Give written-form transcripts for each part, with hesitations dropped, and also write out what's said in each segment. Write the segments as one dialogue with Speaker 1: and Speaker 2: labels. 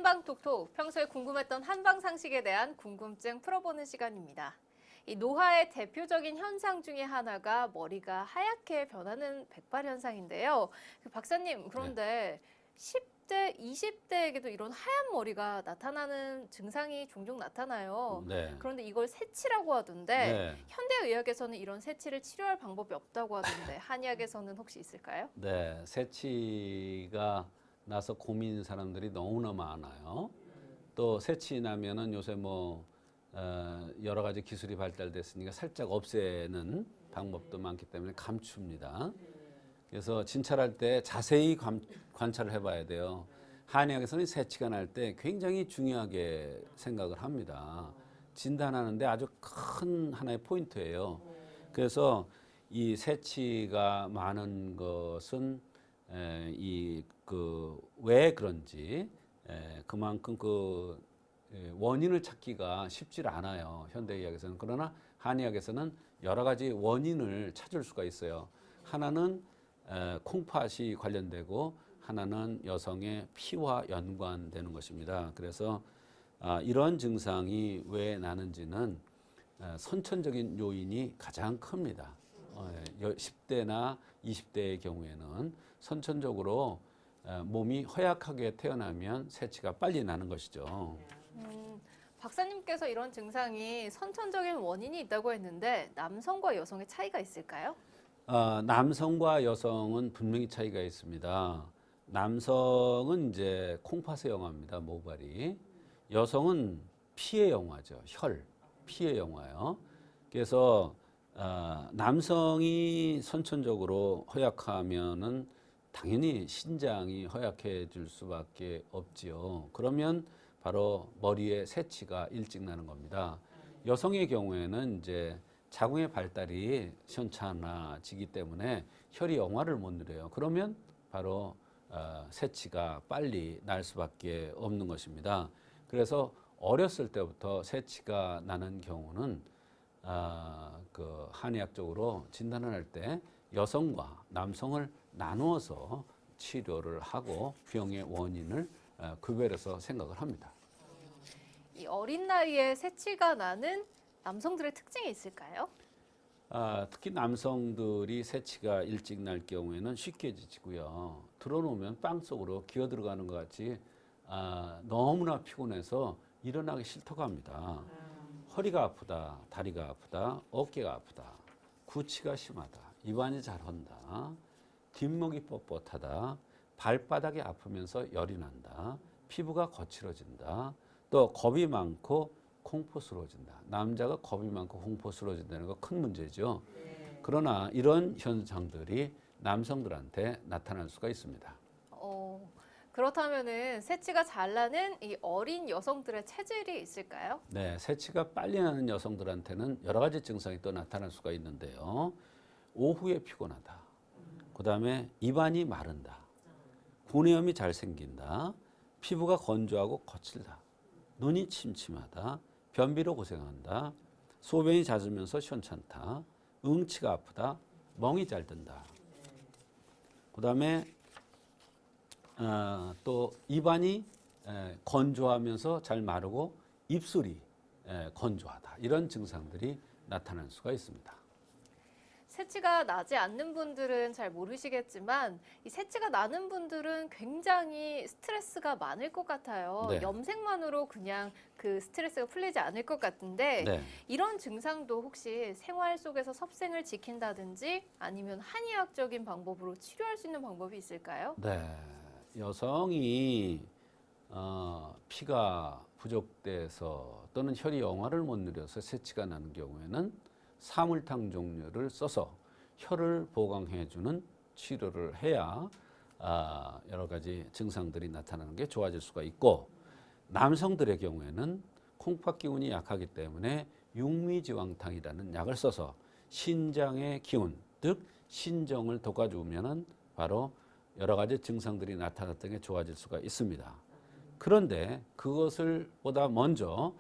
Speaker 1: 한방톡톡, 평소에 궁금했던 한방 상식에 대한 궁금증 풀어보는 시간입니다. 이 노화의 대표적인 현상 중에 하나가 머리가 하얗게 변하는 백발 현상인데요. 박사님, 그런데 10대, 20대에게도 이런 하얀 머리가 나타나는 증상이 종종 나타나요.
Speaker 2: 네.
Speaker 1: 그런데 이걸 새치라고 하던데
Speaker 2: 네.
Speaker 1: 현대의학에서는 이런 새치를 치료할 방법이 없다고 하던데 한의학에서는 혹시 있을까요?
Speaker 2: 네. 새치가 나서 고민인 사람들이 너무나 많아요. 또 새치 나면은 요새 여러 가지 기술이 발달됐으니까 살짝 없애는 방법도 많기 때문에 감춥니다. 그래서 진찰할 때 자세히 관찰을 해봐야 돼요. 한의학에서는 새치가 날 때 굉장히 중요하게 생각을 합니다. 진단하는데 아주 큰 하나의 포인트예요. 그래서 이 새치가 많은 것은 왜 그런지 그만큼 원인을 찾기가 쉽지 않아요. 현대의학에서는. 그러나 한의학에서는 여러 가지 원인을 찾을 수가 있어요. 하나는 콩팥이 관련되고 하나는 여성의 피와 연관되는 것입니다. 그래서 이런 증상이 왜 나는지는 선천적인 요인이 가장 큽니다. 10대나 20대의 경우에는 선천적으로 몸이 허약하게 태어나면 새치가 빨리 나는 것이죠.
Speaker 1: 박사님께서 이런 증상이 선천적인 원인이 있다고 했는데 남성과 여성의 차이가 있을까요?
Speaker 2: 남성과 여성은 분명히 차이가 있습니다. 남성은 이제 콩팥의 영화입니다. 모발이. 여성은 피의 영화죠. 피의 영화요. 그래서 남성이 선천적으로 허약하면은 당연히 신장이 허약해질 수밖에 없지요. 그러면 바로 머리에 새치가 일찍 나는 겁니다. 여성의 경우에는 이제 자궁의 발달이 시원찮아지기 때문에 혈이 영화를 못 누려요. 그러면 바로 새치가 빨리 날 수밖에 없는 것입니다. 그래서 어렸을 때부터 새치가 나는 경우는 한의학적으로 진단을 할 때 여성과 남성을 나누어서 치료를 하고 병의 원인을 구별해서 생각을 합니다.
Speaker 1: 이 어린 나이에 새치가 나는 남성들의 특징이 있을까요?
Speaker 2: 특히 남성들이 새치가 일찍 날 경우에는 쉽게 지치고요. 들어놓으면 빵 속으로 기어 들어가는 것 같이 너무나 피곤해서 일어나기 싫다고 합니다. 허리가 아프다, 다리가 아프다, 어깨가 아프다, 구취가 심하다, 입안이 잘 헌다, 뒷목이 뻣뻣하다, 발바닥이 아프면서 열이 난다, 피부가 거칠어진다, 또 겁이 많고 공포스러워진다. 남자가 겁이 많고 공포스러워진다는 거 큰 문제죠. 그러나 이런 현상들이 남성들한테 나타날 수가 있습니다.
Speaker 1: 그렇다면은 새치가 잘 나는 이 어린 여성들의 체질이 있을까요?
Speaker 2: 네, 새치가 빨리 나는 여성들한테는 여러 가지 증상이 또 나타날 수가 있는데요. 오후에 피곤하다. 그다음에 입안이 마른다. 구내염이 잘 생긴다. 피부가 건조하고 거칠다. 눈이 침침하다. 변비로 고생한다. 소변이 잦으면서 시원찮다. 응치가 아프다. 멍이 잘 든다. 그다음에 또 입안이 건조하면서 잘 마르고 입술이 건조하다. 이런 증상들이 나타날 수가 있습니다.
Speaker 1: 새치가 나지 않는 분들은 잘 모르시겠지만 이 새치가 나는 분들은 굉장히 스트레스가 많을 것 같아요.
Speaker 2: 네.
Speaker 1: 염색만으로 그냥 그 스트레스가 풀리지 않을 것 같은데
Speaker 2: 네.
Speaker 1: 이런 증상도 혹시 생활 속에서 섭생을 지킨다든지 아니면 한의학적인 방법으로 치료할 수 있는 방법이 있을까요?
Speaker 2: 네. 여성이 피가 부족돼서 또는 혈이 영화를 못 누려서 새치가 나는 경우에는 사물탕 종류를 써서 혈을 보강해주는 치료를 해야 여러 가지 증상들이 나타나는 게 좋아질 수가 있고, 남성들의 경우에는 콩팥 기운이 약하기 때문에 육미지왕탕이라는 약을 써서 신장의 기운, 즉 신정을 돋궈주면은 바로 여러 가지 증상들이 나타났던 게 좋아질 수가 있습니다. 그런데 그것을 보다 먼저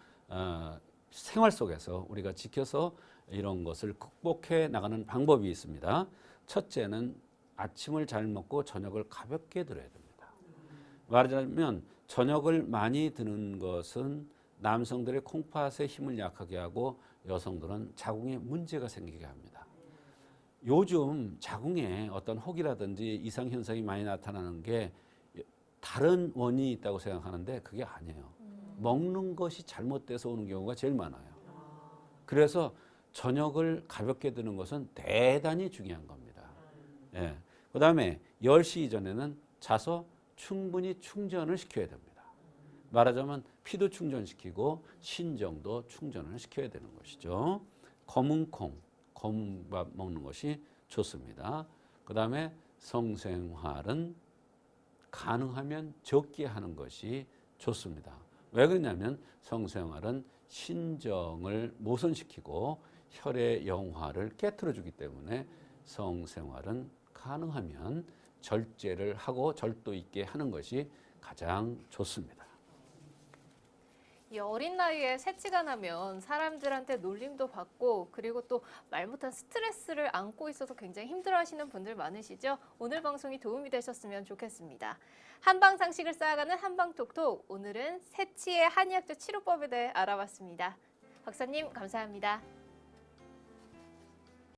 Speaker 2: 생활 속에서 우리가 지켜서 이런 것을 극복해 나가는 방법이 있습니다. 첫째는 아침을 잘 먹고 저녁을 가볍게 들어야 됩니다. 말하자면 저녁을 많이 드는 것은 남성들의 콩팥의 힘을 약하게 하고 여성들은 자궁에 문제가 생기게 합니다. 요즘 자궁에 어떤 혹이라든지 이상 현상이 많이 나타나는 게 다른 원인이 있다고 생각하는데 그게 아니에요. 먹는 것이 잘못돼서 오는 경우가 제일 많아요. 그래서 저녁을 가볍게 드는 것은 대단히 중요한 겁니다. 예. 그다음에 10시 이전에는 자서 충분히 충전을 시켜야 됩니다. 말하자면 피도 충전시키고 신정도 충전을 시켜야 되는 것이죠. 검은 콩, 검은 밥 먹는 것이 좋습니다. 그다음에 성생활은 가능하면 적게 하는 것이 좋습니다. 왜 그러냐면 성생활은 신정을 모순시키고 혈의 영화를 깨트려주기 때문에 성생활은 가능하면 절제를 하고 절도 있게 하는 것이 가장 좋습니다.
Speaker 1: 이 어린 나이에 새치가 나면 사람들한테 놀림도 받고 그리고 또 말 못한 스트레스를 안고 있어서 굉장히 힘들어하시는 분들 많으시죠? 오늘 방송이 도움이 되셨으면 좋겠습니다. 한방 상식을 쌓아가는 한방톡톡, 오늘은 새치의 한의학적 치료법에 대해 알아봤습니다. 박사님 감사합니다.